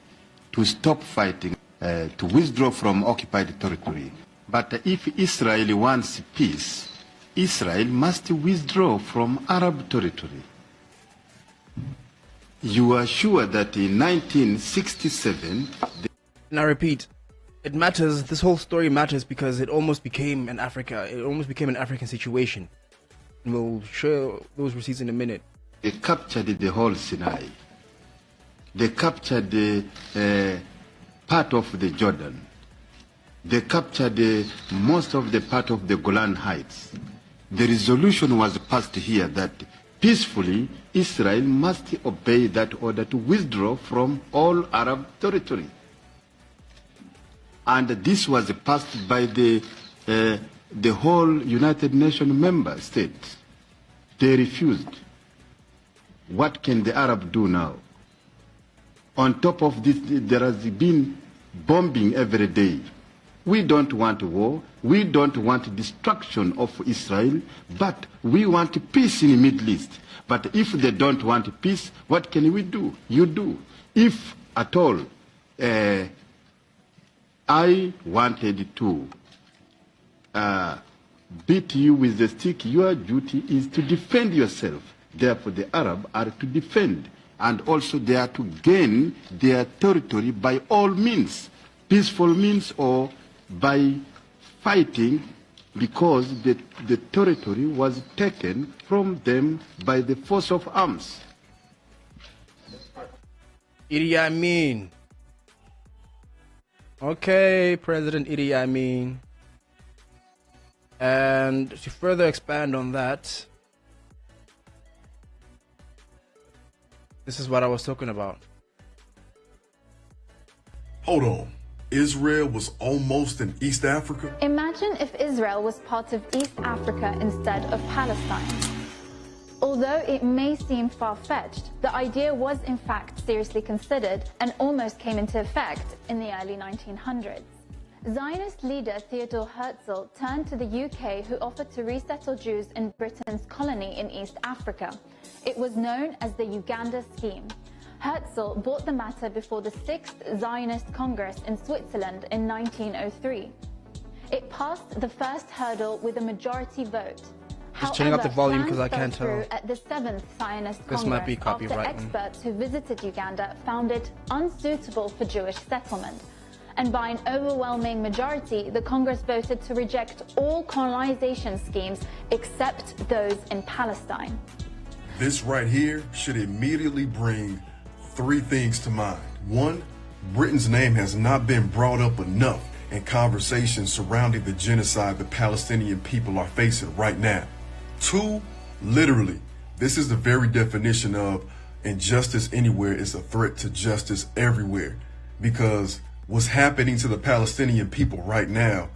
to stop fighting, to withdraw from occupied territory. But if Israel wants peace, Israel must withdraw from Arab territory. You are sure that in 1967... And I repeat, it matters, this whole story matters because it almost became an African situation. And we'll share those receipts in a minute. They captured the whole Sinai. They captured the part of the Jordan. They captured most of the part of the Golan Heights. The resolution was passed here that peacefully Israel must obey that order to withdraw from all Arab territory. And this was passed by the whole United Nations member states. They refused. What can the Arab do now? On top of this, there has been bombing every day. We don't want war. We don't want destruction of Israel, but we want peace in the Middle East. But if they don't want peace, what can we do? You do. If at all I wanted to beat you with the stick, your duty is to defend yourself. Therefore, the Arab are to defend, and also they are to gain their territory by all means, peaceful means or by fighting, because the territory was taken from them by the force of arms. Idi Amin. Okay, President Idi Amin. And to further expand on that, this is what I was talking about. Hold on. Israel was almost in East Africa? Imagine if Israel was part of East Africa instead of Palestine. Although it may seem far-fetched, the idea was in fact seriously considered and almost came into effect in the early 1900s. Zionist leader Theodor Herzl turned to the UK, who offered to resettle Jews in Britain's colony in East Africa. It was known as the Uganda Scheme. Herzl brought the matter before the 6th Zionist Congress in Switzerland in 1903. It passed the first hurdle with a majority vote. Just turning up the volume because I plans can't fell tell. through at the 7th Zionist This Congress might be after copyright. experts who visited Uganda found it unsuitable for Jewish settlement. And by an overwhelming majority, the Congress voted to reject all colonization schemes except those in Palestine. This right here should immediately bring three things to mind. One, Britain's name has not been brought up enough in conversations surrounding the genocide the Palestinian people are facing right now. Two, literally, this is the very definition of injustice anywhere is a threat to justice everywhere, because what's happening to the Palestinian people right now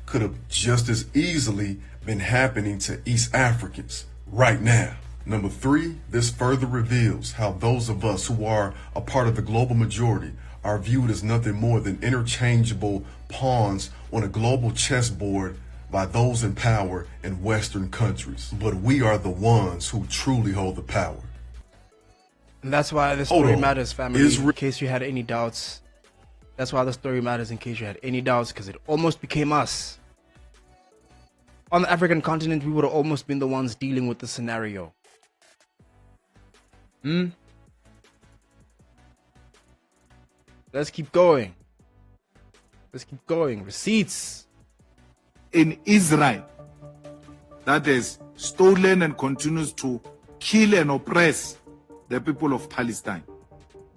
could have just as easily been happening to East Africans right now. Number three, this further reveals how those of us who are a part of the global majority are viewed as nothing more than interchangeable pawns on a global chessboard by those in power in Western countries. But we are the ones who truly hold the power. And that's why this story matters, family. In case you had any doubts. That's why the story matters, in case you had any doubts, because it almost became us. On the African continent, we would have almost been the ones dealing with the scenario. Let's keep going. Let's keep going. Receipts. In Israel, that is stolen and continues to kill and oppress the people of Palestine.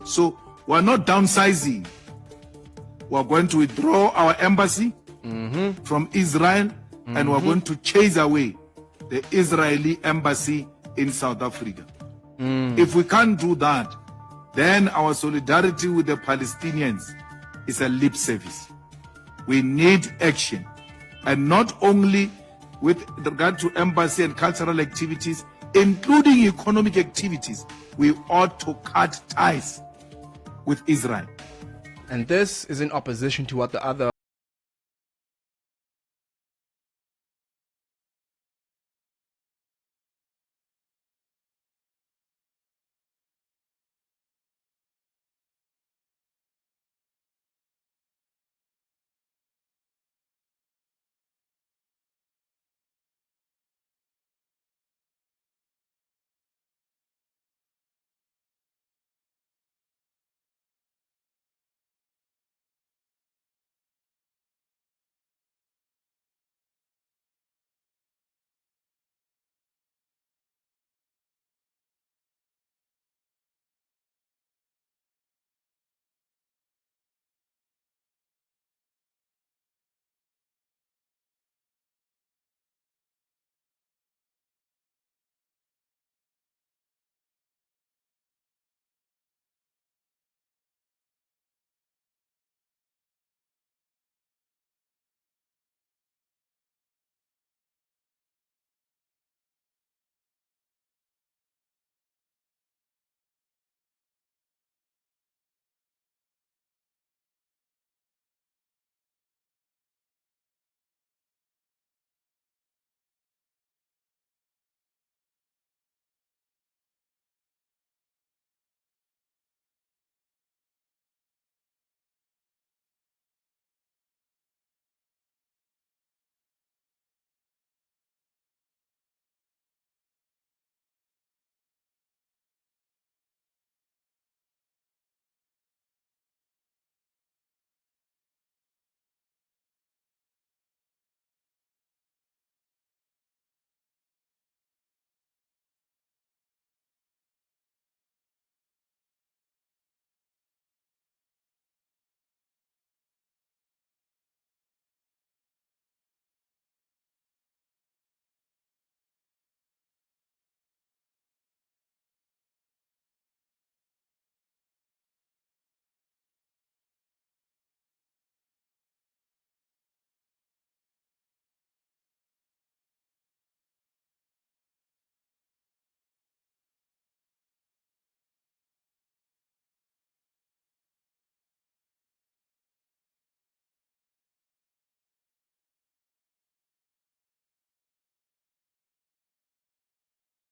So we're not downsizing. We're going to withdraw our embassy from Israel, and we're going to chase away the Israeli embassy in South Africa. If we can't do that, then our solidarity with the Palestinians is a lip service. We need action, and not only with regard to embassy and cultural activities, including economic activities. We ought to cut ties with Israel. And this is in opposition to what the other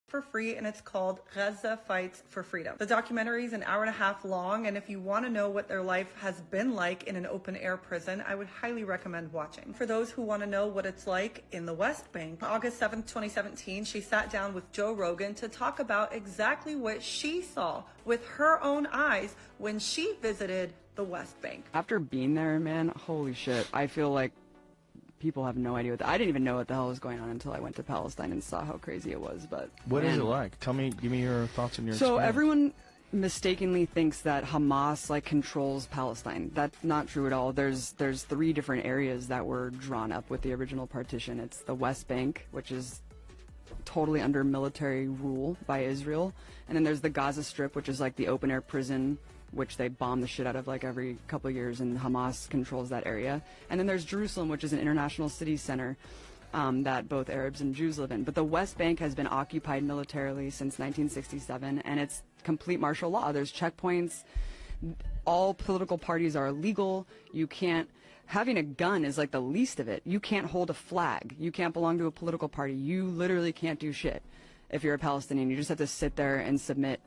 for free, and it's called Gaza Fights for Freedom. The documentary is an hour and a half long, and if you want to know what their life has been like in an open air prison, I would highly recommend watching. For those who want to know what it's like in the West Bank, on August 7th, 2017, she sat down with Joe Rogan to talk about exactly what she saw with her own eyes when she visited the West Bank. After being there, man, holy shit, I feel like people have no idea I didn't even know what the hell was going on until I went to Palestine and saw how crazy it was. But what is it like? Give me your thoughts and your So experience. Everyone mistakenly thinks that Hamas controls Palestine. That's not true at all. There's 3 different areas that were drawn up with the original partition. It's the West Bank, which is totally under military rule by Israel, and then there's the Gaza Strip, which is like the open air prison, which they bomb the shit out of like every couple of years, and Hamas controls that area. And then there's Jerusalem, which is an international city center that both Arabs and Jews live in. But the West Bank has been occupied militarily since 1967, and it's complete martial law. There's checkpoints. All political parties are illegal. You can't. Having a gun is like the least of it. You can't hold a flag. You can't belong to a political party. You literally can't do shit if you're a Palestinian. You just have to sit there and submit.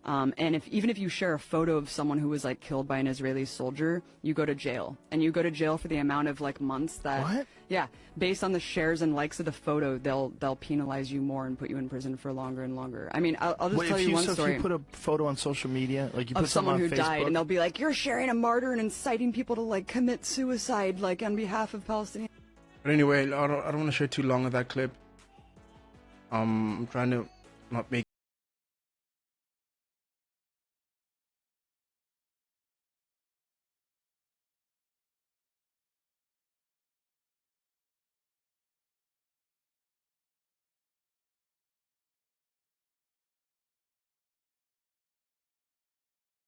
And even if you share a photo of someone who was like killed by an Israeli soldier, you go to jail, and you go to jail for the amount of like months that. What? Yeah, based on the shares and likes of the photo, they'll penalize you more and put you in prison for longer and longer. I mean, I'll just tell you one story. If you put a photo on social media, like you put of someone on who Facebook, died, and they'll be like, "You're sharing a martyr and inciting people to like commit suicide, like on behalf of Palestinians." But anyway, I don't want to share too long of that clip. I'm trying to not make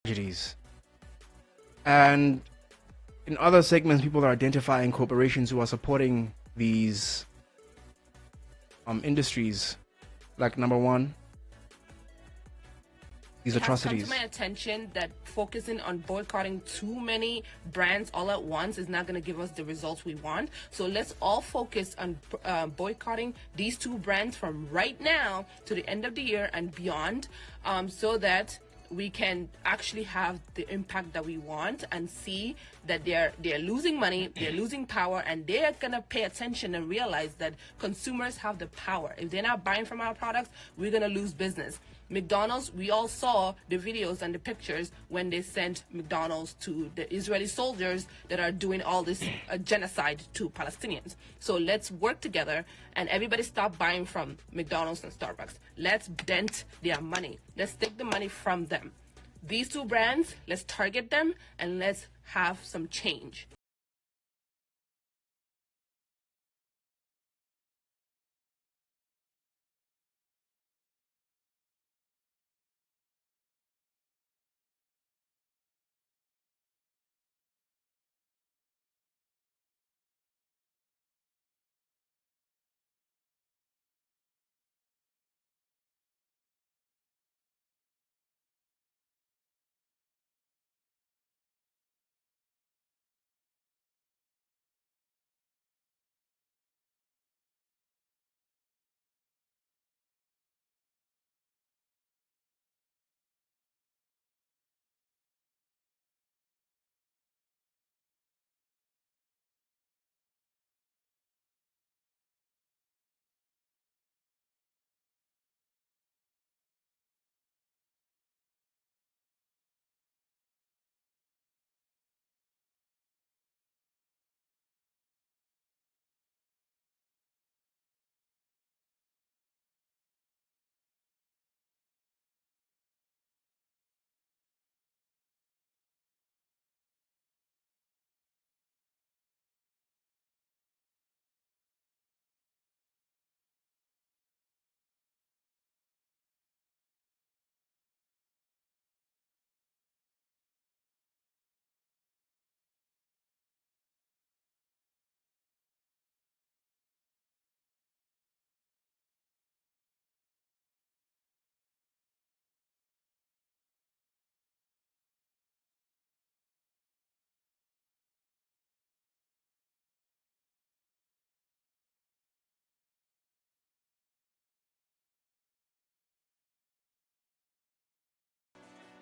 tragedies. And in other segments, people are identifying corporations who are supporting these industries, like number one, these atrocities. It has come to my attention that focusing on boycotting too many brands all at once is not going to give us the results we want. So let's all focus on boycotting these 2 brands from right now to the end of the year and beyond, so that we can actually have the impact that we want and see that they're losing money, they're losing power, and they're gonna pay attention and realize that consumers have the power. If they're not buying from our products, we're gonna lose business. McDonald's, we all saw the videos and the pictures when they sent McDonald's to the Israeli soldiers that are doing all this genocide to Palestinians. So let's work together and everybody stop buying from McDonald's and Starbucks. Let's dent their money. Let's take the money from them. These 2 brands, let's target them and let's have some change.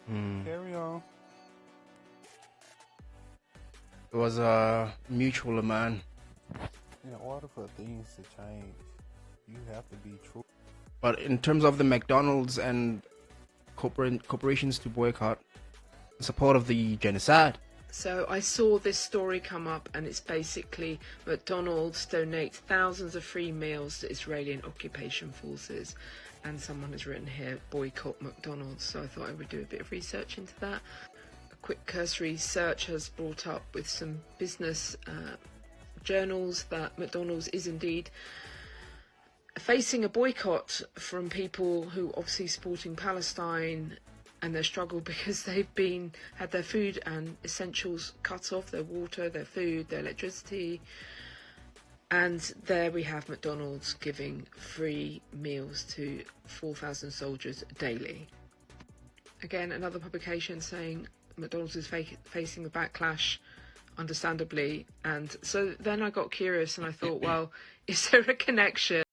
Carry on. It was mutual, man. In order for things to change, you have to be true. But in terms of the McDonald's and corporations to boycott in support of the genocide. So I saw this story come up, and it's basically McDonald's donates thousands of free meals to Israeli occupation forces, and someone has written here, boycott McDonald's. So I thought I would do a bit of research into that. A quick cursory search has brought up with some business journals that McDonald's is indeed facing a boycott from people who obviously supporting Palestine and their struggle because they've had their food and essentials cut off, their water, their food, their electricity. And there we have McDonald's giving free meals to 4,000 soldiers daily. Again, another publication saying McDonald's is facing a backlash, understandably. And so then I got curious and I thought, well, is there a connection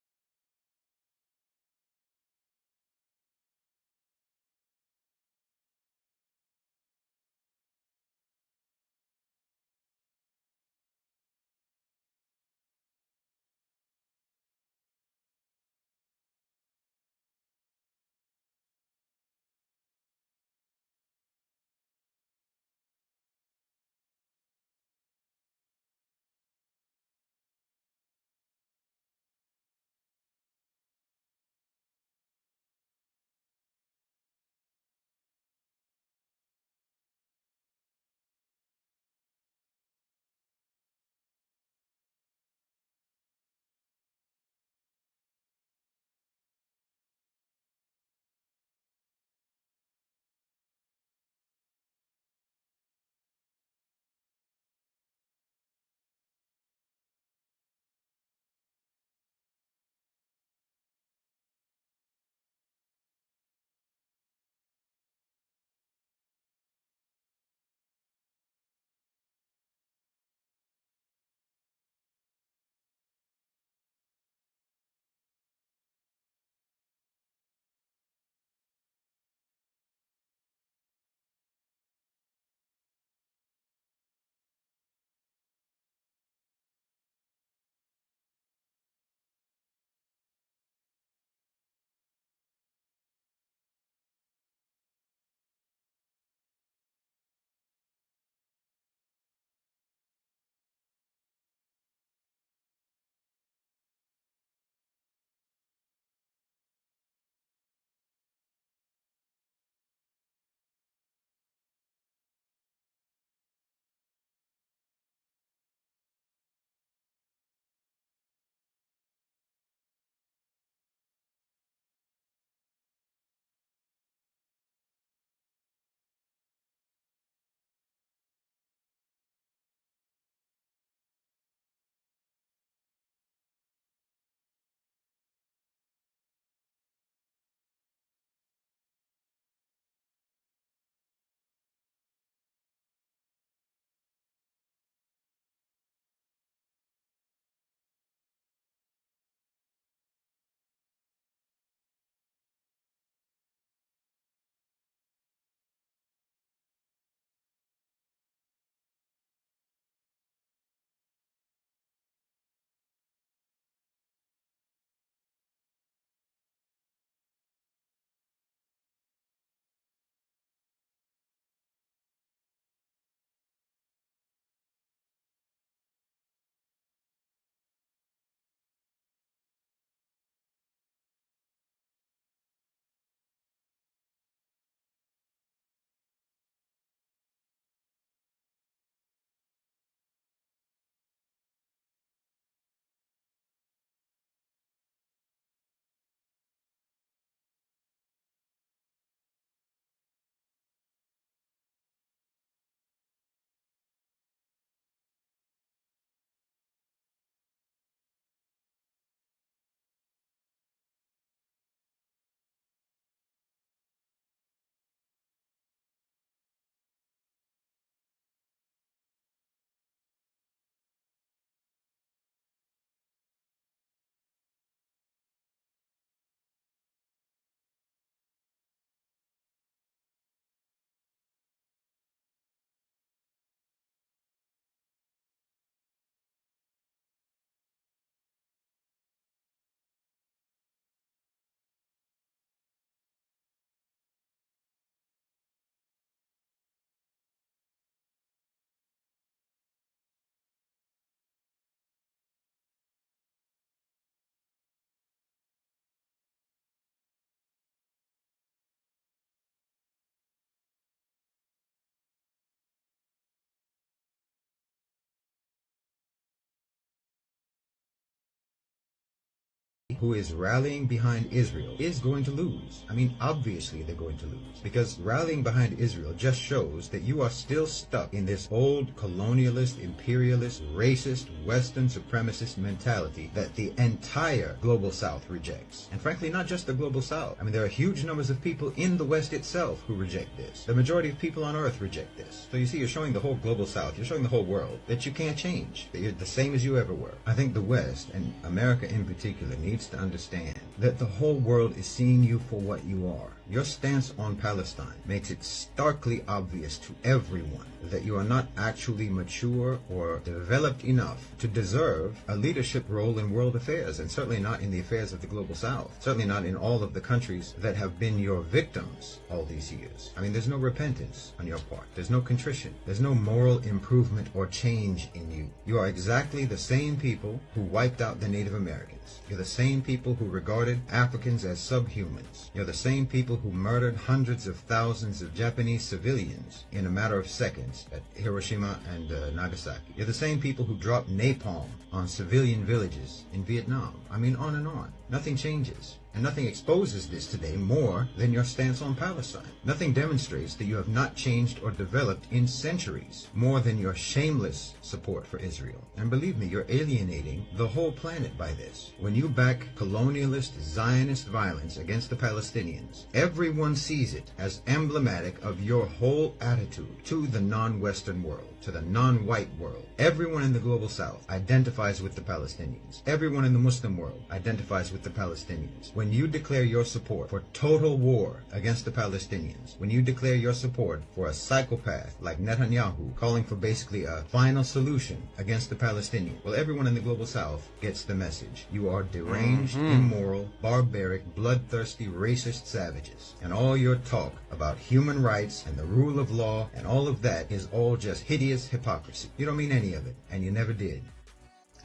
who is rallying behind Israel is going to lose. I mean, obviously they're going to lose, because rallying behind Israel just shows that you are still stuck in this old colonialist, imperialist, racist, Western supremacist mentality that the entire global South rejects. And frankly, not just the global South. I mean, there are huge numbers of people in the West itself who reject this. The majority of people on earth reject this. So you see, you're showing the whole global South, you're showing the whole world that you can't change, that you're the same as you ever were. I think the West, and America in particular, needs to understand that the whole world is seeing you for what you are. Your stance on Palestine makes it starkly obvious to everyone that you are not actually mature or developed enough to deserve a leadership role in world affairs, and certainly not in the affairs of the global South. Certainly not in all of the countries that have been your victims all these years. I mean, there's no repentance on your part. There's no contrition. There's no moral improvement or change in you. You are exactly the same people who wiped out the Native Americans. You're the same people who regarded Africans as subhumans. You're the same people who murdered hundreds of thousands of Japanese civilians in a matter of seconds at Hiroshima and Nagasaki. You're the same people who dropped napalm on civilian villages in Vietnam. I mean, on and on. Nothing changes. And nothing exposes this today more than your stance on Palestine. Nothing demonstrates that you have not changed or developed in centuries more than your shameless support for Israel. And believe me, you're alienating the whole planet by this. When you back colonialist, Zionist violence against the Palestinians, everyone sees it as emblematic of your whole attitude to the non-Western world, to the non-white world. Everyone in the global South identifies with the Palestinians. Everyone in the Muslim world identifies with the Palestinians. When you declare your support for total war against the Palestinians, when you declare your support for a psychopath like Netanyahu calling for basically a final solution against the Palestinians, well, everyone in the global South gets the message. You are deranged, immoral, barbaric, bloodthirsty, racist savages. And all your talk about human rights and the rule of law and all of that is all just hideous hypocrisy. You don't mean any of it, and you never did.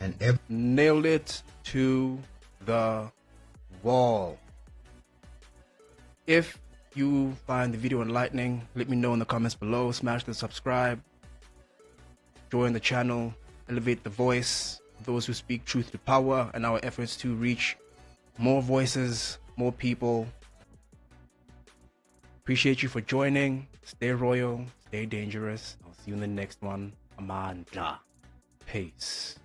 And nailed it to the wall. If you find the video enlightening, let me know in the comments below. Smash the subscribe, join the channel, elevate the voice of those who speak truth to power, and our efforts to reach more voices, more people. Appreciate you for joining. Stay royal, stay dangerous. I'll see you in the next one. Amandla. Peace.